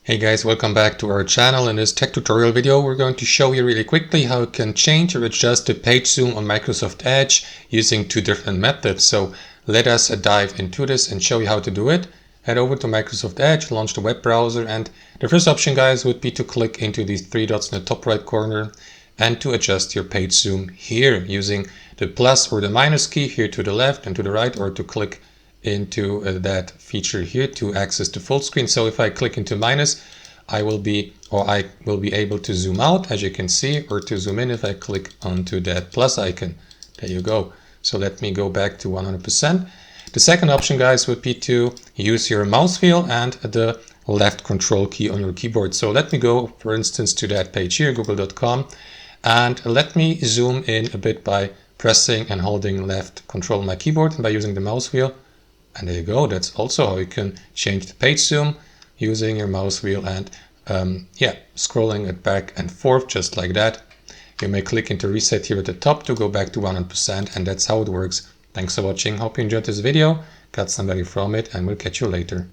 Hey guys, welcome back to our channel. In this tech tutorial video, we're going to show you really quickly how you can change or adjust the page zoom on Microsoft Edge using two different methods. So let us dive into this and show you how to do it. Head over to Microsoft Edge, launch the web browser, and the first option, guys, would be to click into these three dots in the top right corner and to adjust your page zoom here using the plus or the minus key here to the left and to the right, or to click into that feature here to access the full screen. So if I click into minus, I will be able to zoom out, as you can see, or to zoom in if I click onto that plus icon. There you go. So let me go back to 100%. The second option, guys, would be to use your mouse wheel and the left control key on your keyboard. So let me go, for instance, to that page here, google.com, and let me zoom in a bit by pressing and holding left control on my keyboard and by using the mouse wheel. And there you go. That's also how you can change the page zoom using your mouse wheel and scrolling it back and forth just like that. You may click into reset here at the top to go back to 100%, and that's how it works. Thanks for watching. Hope you enjoyed this video, got some value from it, and we'll catch you later.